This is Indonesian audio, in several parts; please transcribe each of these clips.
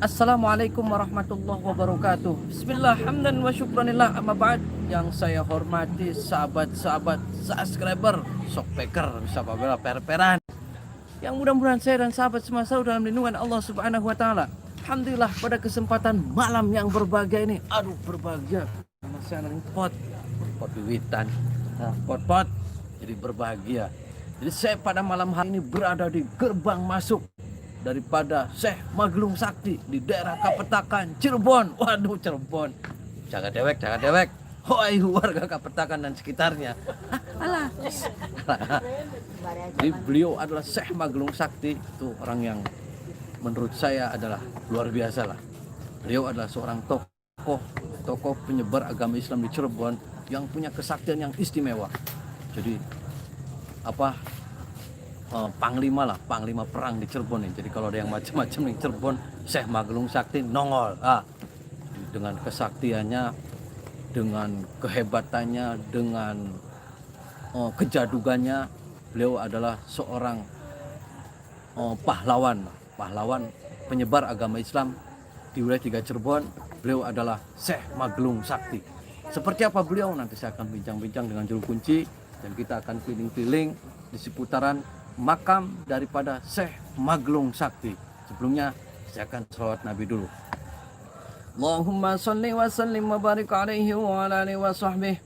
Assalamualaikum warahmatullahi wabarakatuh. Bismillah, hamdan wa syukranillah, amma ba'd. Yang saya hormati sahabat-sahabat subscriber, shockpacker, sahabat per-peran, yang mudah-mudahan saya dan sahabat semua selalu dalam lindungan Allah Subhanahu wa taala. Alhamdulillah pada kesempatan malam yang berbahagia ini, berbahagia karena saya nanti pot wiwitan, pot jadi berbahagia. Jadi saya pada malam hari ini berada di gerbang masuk daripada Syekh Maglung Sakti di daerah Kapetakan, Cirebon. Waduh, Cirebon. Jaga dewek. Hoi warga Kapetakan dan sekitarnya. Alah. Jadi beliau adalah Syekh Maglung Sakti, itu orang yang menurut saya adalah luar biasa lah. Beliau adalah seorang tokoh penyebar agama Islam di Cirebon yang punya kesaktian yang istimewa. Jadi panglima perang di Cirebon nih. Jadi kalau ada yang macam-macam di Cirebon, Syekh Maglung Sakti nongol. Dengan kesaktiannya, dengan kehebatannya, dengan kejadugannya, beliau adalah seorang pahlawan penyebar agama Islam di wilayah 3 Cirebon. Beliau adalah Syekh Maglung Sakti. Seperti apa beliau, nanti saya akan bincang-bincang dengan juru kunci dan kita akan keliling-keliling di seputaran makam daripada Syekh Maglung Sakti. Sebelumnya saya akan salawat Nabi dulu. Allahumma salli wa sallim wa barik alaihi wa ala alihi wa sahbihi.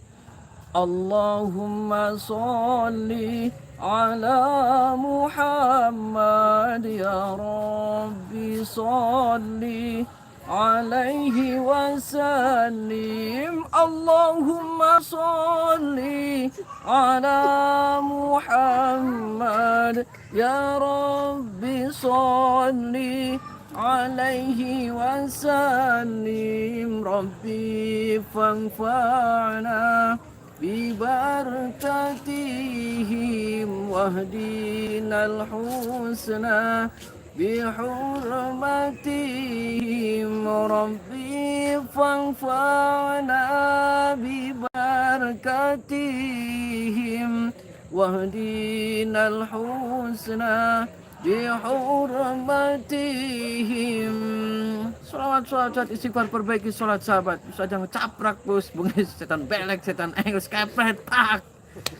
Allahumma salli ala Muhammad ya Rabbi salli alaihi wasallim. Allahumma salli ala Muhammad ya Rabbi salli alaihi wasallim. Rabbi fanfa'na bibarakatihim wahdinal husna bihurmatihim. Rabbi fanfa'na bibarakatihim wahdinal husna bihurmatihim. Salawat istighfar, perbaiki salat sahabat. Bisa jangan caprak bos, bungis setan belek, setan enggus kepret pak.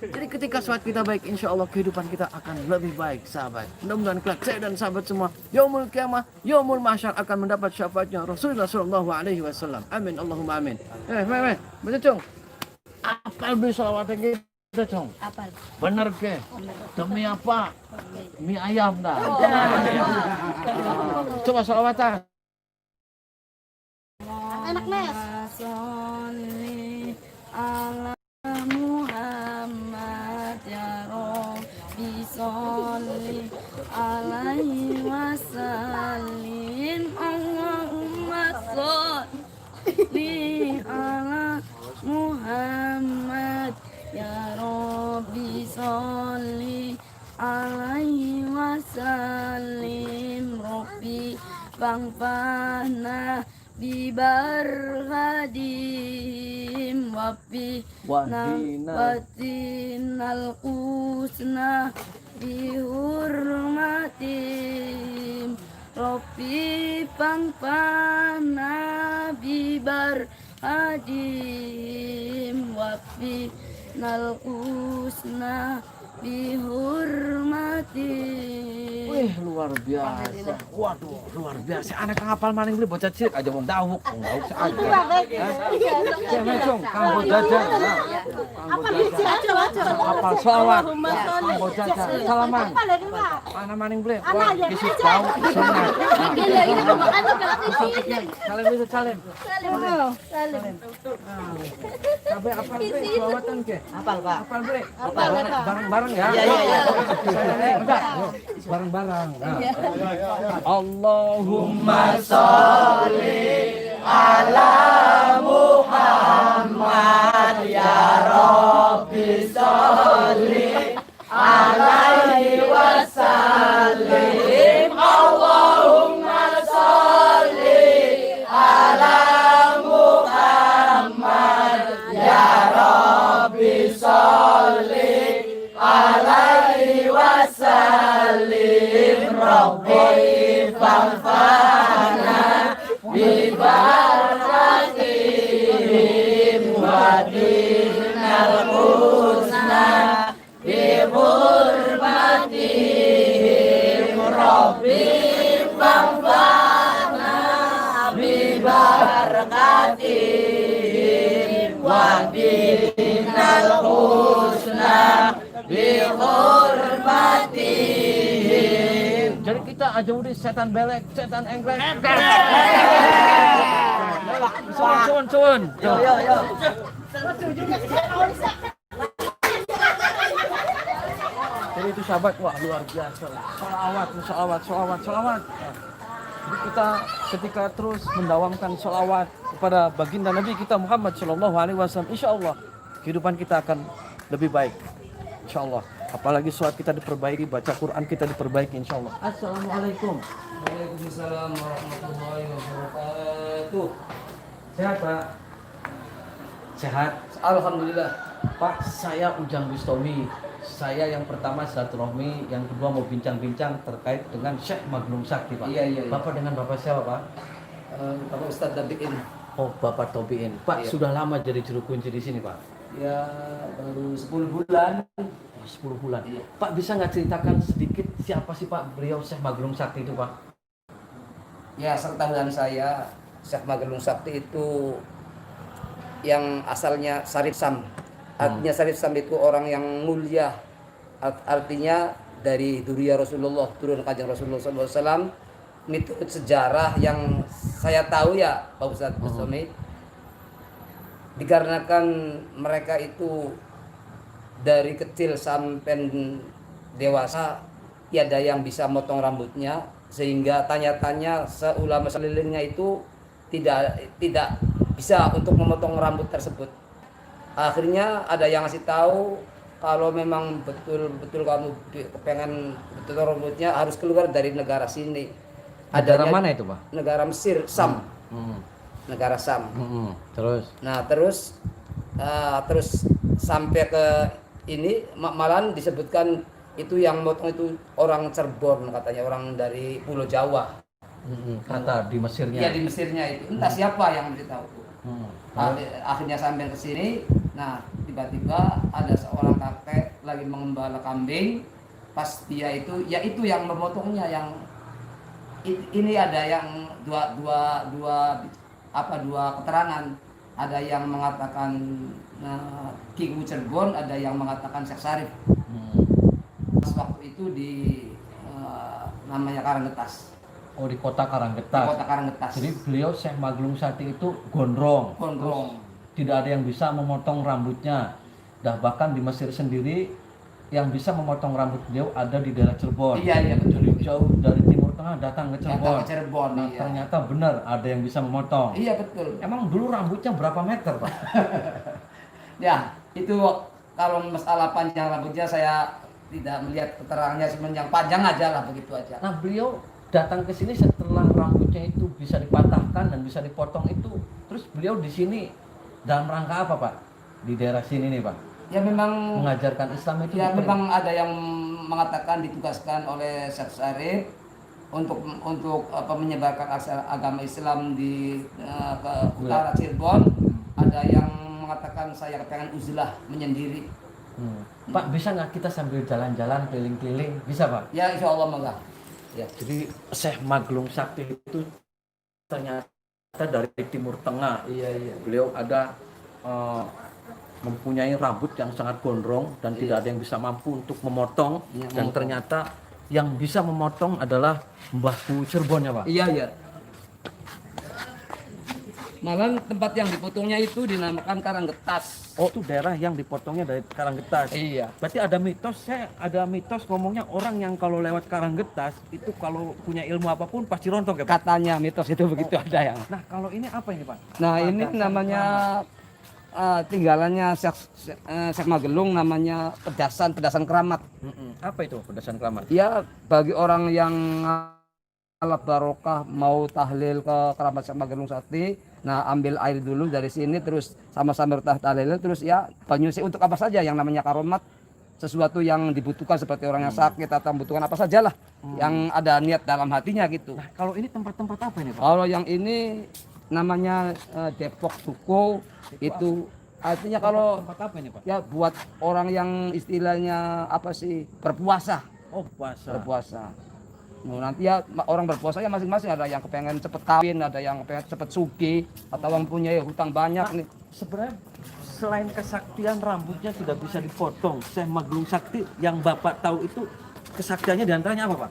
Jadi ketika salat kita baik, insya Allah kehidupan kita akan lebih baik sahabat. Mudah-mudahan kelak saya dan sahabat semua yaumul qiyamah, yaumul mahsyar akan mendapat syafaatnya Rasulullah sallallahu alaihi wasallam. Amin Allahumma amin. Baca cung. Apal beli salawatnya gitu cung. Apal. Bener ke? Demi apa? Mie ayam dah. Coba salawatan. Anak mes. Sholli ala Muhammad ya Rabbi sholli alaihi wasallim. Allahumma sholli ala Muhammad ya Rabbi sholli alaihi wasallim. Rabbi bangfana bibarhadim wafi nabatinal kusna bihurmatim. Rabbi pangpana bibarhadim wafi nal kusna bihurmatim. Wih, luar biasa. Waduh, luar biasa. Anak ngapal maning beli bocah cilik aja wong dawuk saja. Jangan dong, kanggo jajan. Apal selawat. Kanggo jajan. Salaman. Mana maning beli? Wah, kisi jauh sunat. Salim bisa salim. Sampai apal beli selawatan ke? Apal, Pak. Apal beli. Apal. Bareng-bareng ya. Iya. Bareng-bareng. Allahumma sholli ala Muhammad ya Rabbi sholli alaihi wasallim. Allahumma sholli ala Muhammad ya Rabbi sholli alaihi wasallim. Rabbi fanfa'na ayatihim wa binal husna bi hurmatihim. Jadi kita ajuri setan belek, setan engklek. Sun. Yo. Jadi itu sahabat, wah luar biasa. Sholawat. Jadi kita ketika terus mendawamkan sholawat kepada baginda Nabi kita Muhammad Shallallahu Alaihi Wasallam, insya Allah kehidupan kita akan lebih baik. Insya Allah. Apalagi sholat kita diperbaiki, baca Quran kita diperbaiki, insya Allah. Assalamualaikum. Waalaikumsalam warahmatullahi wabarakatuh. Sehat Pak? Sehat. Alhamdulillah. Pak, saya Ujang Bustomi. Saya yang pertama silaturahmi, yang kedua mau bincang-bincang terkait dengan Syekh Maglum Sakti, Pak. Iya. Bapak dengan Bapak siapa, Pak? Bapak Ustadz Dabikin. Oh, Bapak Tobiin. Pak, Iya. sudah lama jadi juru kunci di sini, Pak? Ya baru 10 bulan. Oh, 10 bulan. Iya. Pak, bisa nggak ceritakan sedikit siapa sih Pak beliau Syekh Maglum Sakti itu, Pak? Ya sepengetahuan saya Syekh Magelung Sakti itu yang asalnya Sarif Sam. Artinya Sarif Sam itu orang yang mulia. Artinya dari duriyah Rasulullah, turun kanjeng Rasulullah SAW. Miturut sejarah yang saya tahu ya Pak Ustadz Bustomi, dikarenakan mereka itu dari kecil sampai dewasa tiada yang bisa motong rambutnya, sehingga tanya-tanya seulama selilingnya itu tidak bisa untuk memotong rambut tersebut. Akhirnya ada yang ngasih tahu kalau memang betul-betul kamu pengen betul rambutnya harus keluar dari negara sini. Negara Adanya mana itu, Pak? negara Mesir, Sam. Negara Sam. Terus? Nah terus sampai ke ini malahan disebutkan itu yang motong itu orang Cirebon, katanya orang dari Pulau Jawa. Kata di Mesirnya. Iya di Mesirnya itu, entah siapa yang beritahu. Akhirnya sampai ke sini, nah tiba-tiba ada seorang kakek lagi mengembala kambing. Pas dia itu, ya itu yang memotongnya, yang ini ada yang dua keterangan. Ada yang mengatakan King Cirebon, ada yang mengatakan Syekh Sarif. Pas waktu itu di namanya Karanggetas. Oh, di kota Karanggetas. Di kota Karanggetas. Jadi beliau Syekh Maglum Sakti itu gondrong. Gondrong. Terus tidak ada yang bisa memotong rambutnya. Dah bahkan di Mesir sendiri yang bisa memotong rambut beliau ada di daerah Cirebon. Iya betul. Jadi jauh dari Timur Tengah datang ke Cirebon. Datang ke Cirebon, Nah, iya. ternyata benar ada yang bisa memotong. Iya betul. Emang dulu rambutnya berapa meter, Pak? Ya itu kalau masalah panjang rambutnya saya tidak melihat keterangannya, sebenarnya yang panjang aja lah, begitu aja. Nah, beliau datang ke sini setelah rambutnya itu bisa dipatahkan dan bisa dipotong itu. Terus beliau di sini dalam rangka apa, Pak? Di daerah sini nih, Pak. Ya memang Mengajarkan Islam itu. ya memang ada yang mengatakan ditugaskan oleh Syekh Sarif untuk menyebarkan agama Islam di ke utara Cirebon. Ada yang mengatakan saya kepengen uzlah menyendiri. Pak, bisa nggak kita sambil jalan-jalan keliling-keliling? Bisa, Pak? Ya insya Allah mangga. Ya. Jadi Syekh Maglum Sakti itu ternyata dari Timur Tengah. Iya. Beliau ada mempunyai rambut yang sangat gondrong dan tidak ada yang bisa mampu untuk memotong. Iya, Dan memotong. ternyata yang bisa memotong adalah Mbahku Cirebon ya, Pak? Iya. Malah tempat yang dipotongnya itu dinamakan Karanggetas. Oh, itu daerah yang dipotongnya dari Karanggetas. Iya. Berarti ada mitos ngomongnya orang yang kalau lewat Karanggetas itu kalau punya ilmu apapun pasti rontok ya, Pak? Katanya mitos itu begitu ada yang. Nah, kalau ini apa ini, Pak? Nah ini Pedasan namanya tinggalannya Syekh Magelung, namanya pedasan keramat. Apa itu pedasan keramat? Ya bagi orang yang ngalap barokah mau tahlil ke keramat Syekh Magelung Sakti, nah ambil air dulu dari sini terus sama-sama tahlil, terus ya banyusi untuk apa saja yang namanya karomat, sesuatu yang dibutuhkan seperti orang yang sakit atau membutuhkan apa sajalah yang ada niat dalam hatinya gitu. Nah, kalau ini tempat-tempat apa ini, Pak? Kalau yang ini namanya Depok Suko, itu artinya kalau Tempat apa ini, Pak? ya buat orang yang istilahnya apa sih berpuasa. Oh, puasa. Berpuasa. Nah, nanti ya orang berpuasa ya masing-masing, ada yang kepengen cepet kawin, ada yang kepengen cepet sugih, atau yang punya hutang banyak nih. Sebenarnya selain kesaktian rambutnya sudah bisa dipotong, Syekh Maglung Sakti yang Bapak tahu itu kesaktiannya diantaranya apa, Pak?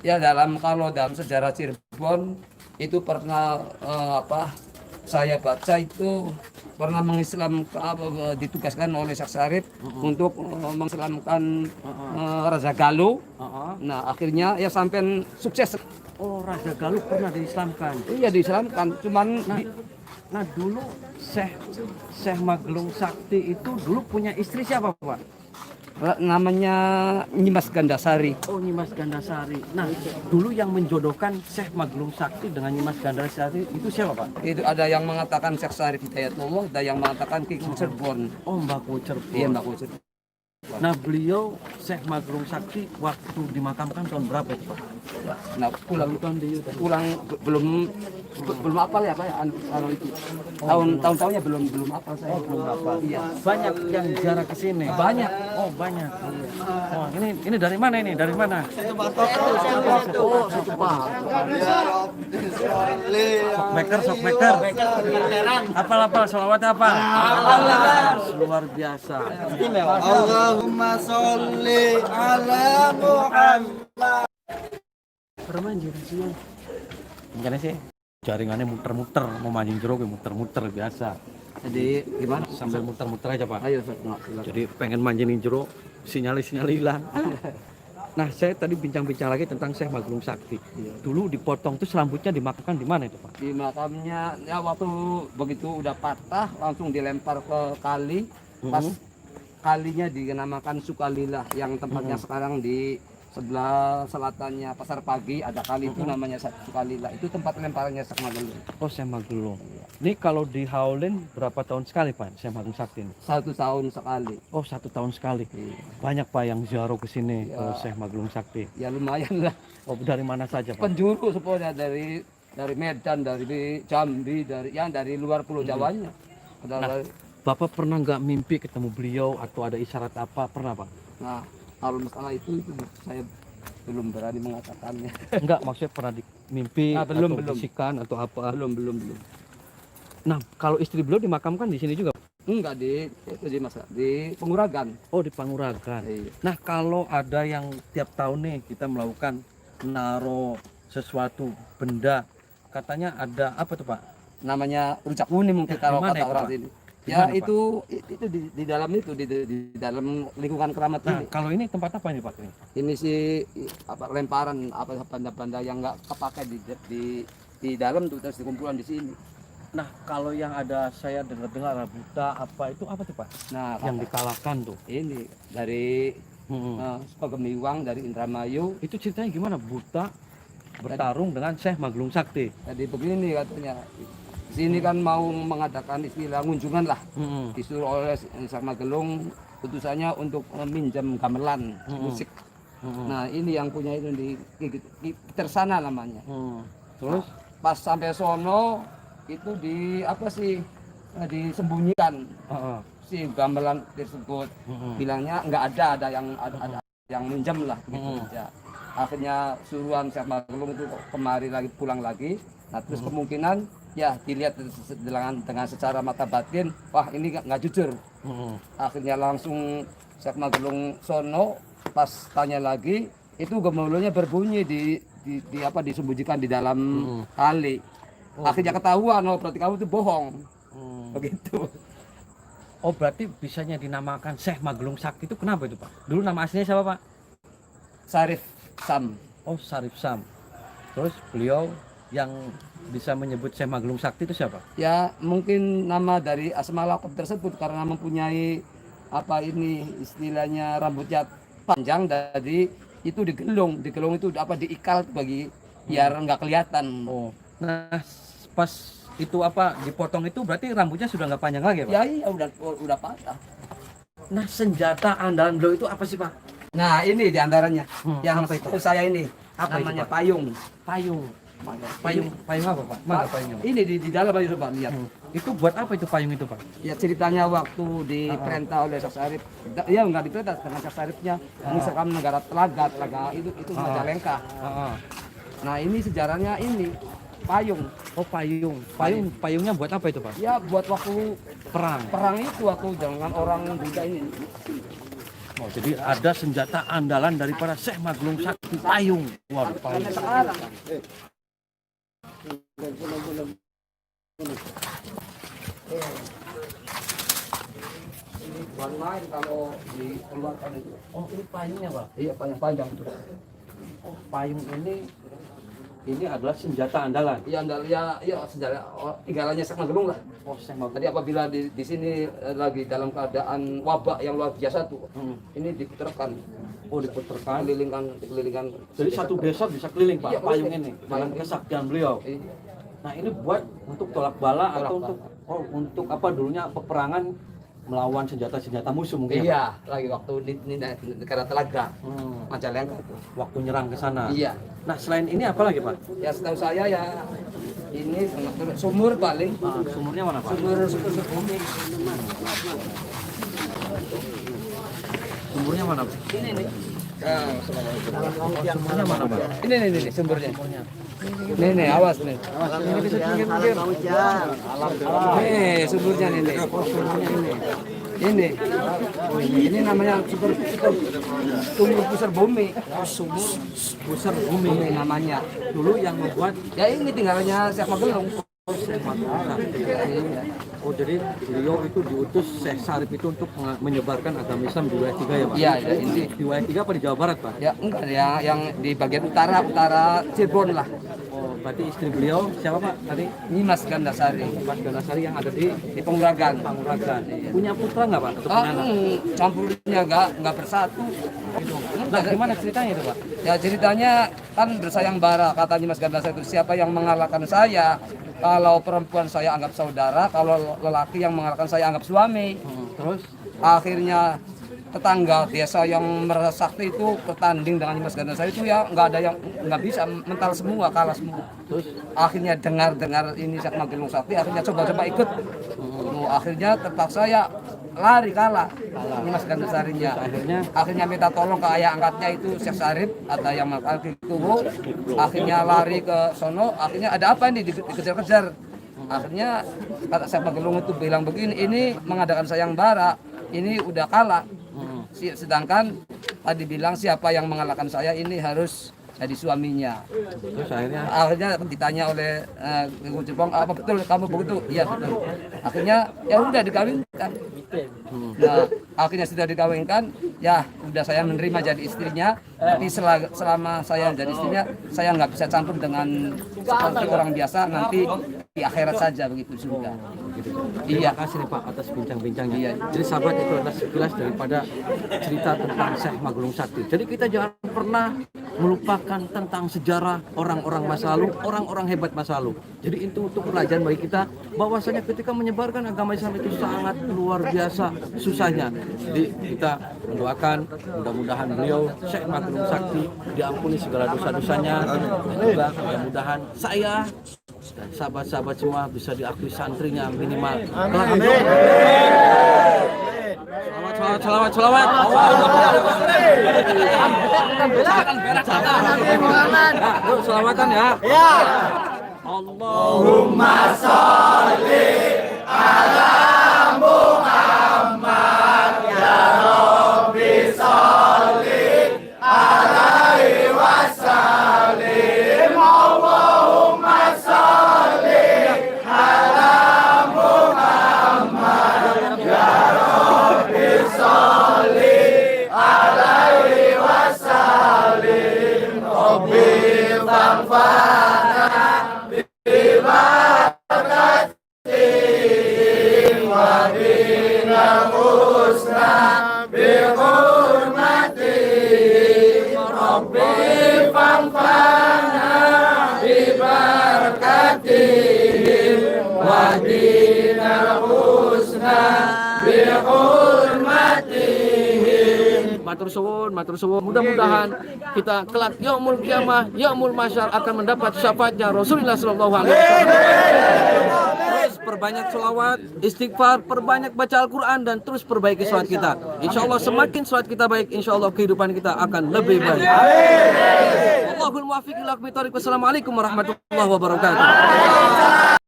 Ya kalau dalam sejarah Cirebon itu pernah saya baca itu pernah ditugaskan oleh Syekh Syarif untuk mengislamkan Raja Galuh. Nah akhirnya ya sampai sukses. Oh, Raja Galuh pernah diislamkan. Iya diislamkan, cuman Nah dulu Syekh Maglung Sakti itu dulu punya istri siapa, Pak? namanya Nyimas Gandasari. Oh, Nyimas Gandasari. Nah, dulu yang menjodohkan Syekh Maglung Sakti dengan Nyimas Gandasari itu siapa, Pak? Itu ada yang mengatakan Syekh Syarif Hidayatullah, ada yang mengatakan Ki Cirebon. Oh, Mbak Kucer. Iya Mbak Kucer. Nah, beliau Syekh Maglung Sakti waktu dimakamkan tahun berapa itu, Pak? Nah, pulang belum apal ya Pak ya itu. Tahun-tahunnya belum apal saya. Belum apa? Iya. Banyak yang ziarah ke sini. Banyak. Oh, banyak. Oh, ini dari mana ini? Dari mana? Oh, satu Pak. Shockmaker. Apal sholawat apa? Luar biasa. Allahumma sholli ala Muhammad. Permancing sih. Gimana sih? Jaringannya muter-muter, mau mancing jeruk ya muter-muter biasa. Jadi gimana? Sambil muter-muter aja, Pak. Ayo, silakan. Jadi pengen mancing jeruk, sinyal hilang. Nah, saya tadi bincang-bincang lagi tentang Syekh Maglung Sakti. Dulu dipotong tuh rambutnya dimakamkan di mana itu, Pak? Di makamnya ya waktu begitu udah patah langsung dilempar ke kali. Pas kalinya dinamakan Sukalila yang tempatnya sekarang di sebelah selatannya Pasar Pagi ada kali itu namanya Sukalila. Itu tempat lemparannya Syekh Maglung. Oh, Syekh Maglung. Ini kalau dihaulin berapa tahun sekali, Pak, Syekh Maglung Sakti ini? 1 tahun sekali. Oh, 1 tahun sekali. Iya. Banyak, Pak, yang ziarah ke sini Ya. ke Syekh Maglung Sakti. Ya lumayan lah. Oh, dari mana saja, Pak? Penjuru semuanya dari Medan, dari Jambi, dari luar Pulau Jawanya. Bapak pernah nggak mimpi ketemu beliau atau ada isyarat apa? Pernah, Pak? Nah, kalau masalah itu saya belum berani mengatakannya. Enggak, maksudnya pernah di mimpi Ah, belum. atau bisikan atau apa? belum. Nah, kalau istri beliau dimakamkan di sini juga? Enggak di Penguragan. Oh, di Panguragan. Iya. Nah, kalau ada yang tiap tahun nih kita melakukan naro sesuatu benda, katanya ada apa tuh, Pak? Namanya rujak kuning mungkin Ya, kalau di mana kata itu, orang Pak? sini. Di Ya mana, Pak? itu di dalam dalam lingkungan keramat Nah, ini. kalau ini tempat apa ini, Pak? Ini sih lemparan benda-benda yang enggak kepakai di dalam tuh terus dikumpulkan di sini. Nah, kalau yang ada saya dengar-dengar buta apa itu apa tuh, Pak? Nah, Yang dikalahkan tuh. ini dari Hmm. Pagemiwang dari Indramayu. Itu ceritanya gimana? Buta bertarung dengan Syekh Maglung Sakti. Jadi begini katanya. Sini kan mau mengadakan istilah kunjungan lah. Disuruh oleh Syekh Maglung putusannya untuk minjam gamelan musik. Nah, ini yang punya itu di Tersana namanya. Terus Pas sampai sono itu disembunyikan si gamelan tersebut. Bilangnya nggak ada yang minjam lah gitu aja. Akhirnya suruhan Syekh Maglung itu kemari lagi pulang lagi. Nah, terus kemungkinan ya dilihat dengan secara mata batin, wah ini nggak jujur. Akhirnya langsung Syekh Maglung sono pas tanya lagi itu gemuruhnya berbunyi disembunyikan di dalam kali. Akhirnya ketahuan, oh berarti kamu itu bohong. Begitu. oh, berarti bisanya dinamakan Syekh Maglung Sakti itu kenapa itu, Pak? Dulu nama aslinya siapa, Pak? Syarif Sam. Oh, Syarif Sam. Terus beliau yang bisa menyebut Syekh Maglung Sakti itu siapa? Ya mungkin nama dari asma laqab tersebut karena mempunyai istilahnya rambutnya panjang dari itu digelung itu diikal bagi biar nggak kelihatan. Oh. Nah, pas itu dipotong itu berarti rambutnya sudah nggak panjang lagi, Pak? Ya iya udah patah. Nah, senjata andalan beliau itu apa sih, Pak? Nah ini diantaranya yang apa itu? saya ini Apa itu, namanya Pak? payung. Payung. Payung apa Pak? Mana payungnya Pak? Ini di dalam aja Pak lihat. Itu buat apa itu payung itu Pak? Ya ceritanya waktu diperintah oleh Syekh Sarip, ya nggak diperintah dengan Syekh Saripnya mengisahkan negara telaga itu Majalengka. Nah ini sejarahnya ini payung. Oh payungnya buat apa itu Pak? Ya buat waktu Perang. itu waktu dengan orang Buddha ini. Oh, jadi ada senjata andalan daripada Syekh Maglung Sakti, payung. Waduh, payung. Sampai sekarang. Ini bukan main kalau dikeluarkan itu. Oh, ini payungnya Pak. Iya panjang itu. Oh, payung ini adalah senjata andalan. Iya sejarah tinggalannya Syekh Magelung lah. Oh, Syekh Maglung. Tadi apabila di sini lagi dalam keadaan wabah yang luar biasa tuh, ini diputarkan, Diputerkan. dikelilingkan. Jadi satu desa bisa keliling Pak, Iya, payung boleh. ini dengan kesaktian beliau. Iya. Nah, ini buat untuk tolak bala atau Tolak untuk apa dulunya peperangan melawan senjata-senjata musuh mungkin. Iya, lagi waktu di negara Telaga, Majalengka itu. Waktu nyerang ke sana. Iya. Nah, selain ini apa lagi Pak? Ya setahu saya ya ini sumur paling. Sumurnya mana Pak? Sumur bumi. Sumurnya mana Pak? Ini nih. Sumurnya mana Pak? Ini sumbernya. Nih, awas nih. Ini bisa pinggir-pinggir. Nih, sumbernya nih. Ini namanya sumur pusar bumi. Sumur pusar bumi. Bumi namanya. Dulu yang membuat Ya ini tinggalannya Syekh Magelung. Syekh Maglung Sakti. Oh, jadi beliau itu diutus Syekh Sarip itu untuk menyebarkan agama Islam di wilayah 3 ya Pak? Iya, ini. Di wilayah 3 apa di Jawa Barat Pak? Ya enggak ya, yang di bagian utara Cirebon lah. Oh, berarti istri beliau siapa Pak tadi? Ini Mas Gandasari Mas Ganasari yang ada di di Penguragan. Panguragan. Punya putra nggak Pak? Atau Ah, punya anak? campurnya enggak bersatu. Gitu. Nah, gimana ceritanya itu Pak? Ya ceritanya kan bersayang bara katanya Mas Gandasari itu siapa yang mengalahkan saya. Kalau perempuan saya anggap saudara, kalau lelaki yang mengalahkan saya anggap suami. Terus Akhirnya tetangga desa yang merasa sakti itu bertanding dengan Mas Gandasari itu ya nggak bisa mental semua, kalah semua. terus Akhirnya dengar ini Syekh Magelung Sakti, akhirnya coba ikut. Akhirnya terpaksa ya lari kalah ini Mas Gandasarinya. Akhirnya minta tolong ke ayah angkatnya itu Syekh Sarip, ada yang makan itu. Akhirnya lari ke sono, akhirnya ada apa ini dikejar-kejar. Akhirnya kata Syekh Magelung itu bilang begini, ini mengadakan sayembara, ini udah kalah. Sedangkan tadi bilang siapa yang mengalahkan saya ini harus jadi suaminya. terus Akhirnya ditanya oleh Guru Jepang, apa betul kamu begitu? Iya betul. Akhirnya ya udah dikawinkan. Nah, akhirnya sudah dikawinkan, ya udah saya menerima jadi istrinya. Tapi selama saya jadi istrinya, saya nggak bisa campur dengan seperti orang biasa. Nanti di akhirat saja begitu sudah. Terima kasih nih Pak atas bincang-bincangnya. Iya. Jadi sahabat itu adalah sekilas daripada cerita tentang Syekh Maglung Sakti. Jadi kita jangan pernah melupakan tentang sejarah orang-orang masa lalu, orang-orang hebat masa lalu. Jadi itu untuk pelajaran bagi kita bahwasanya ketika menyebarkan agama Islam itu sangat luar biasa susahnya. Jadi kita mendoakan mudah-mudahan beliau Syekh Maglung Sakti diampuni segala dosa-dosanya dan juga mudah-mudahan saya dan sahabat-sahabat semua bisa diakui santrinya minimal. Amin. Salawat. Yuk, selawatan ya. Ya. Allahumma sholli ala Muhammad ya Rabbi sholli alaihi wasallim. Allahumma sholli ala Muhammad ya Rabbi sholli alaihi wasallim. Rabbi fanfa'na bima Matur suwun. Mudah-mudahan kita kelak yaumul kiamah, yaumul masyar akan mendapat syafaatnya Rasulullah sallallahu alaihi wasallam. Terus perbanyak sholawat, istighfar, perbanyak baca Al-Quran, dan terus perbaiki sholat kita. Insya Allah semakin sholat kita baik, insya Allah kehidupan kita akan lebih baik. Wallahul muwaffiq ila aqwamit thoriq. Wassalamualaikum warahmatullahi wabarakatuh.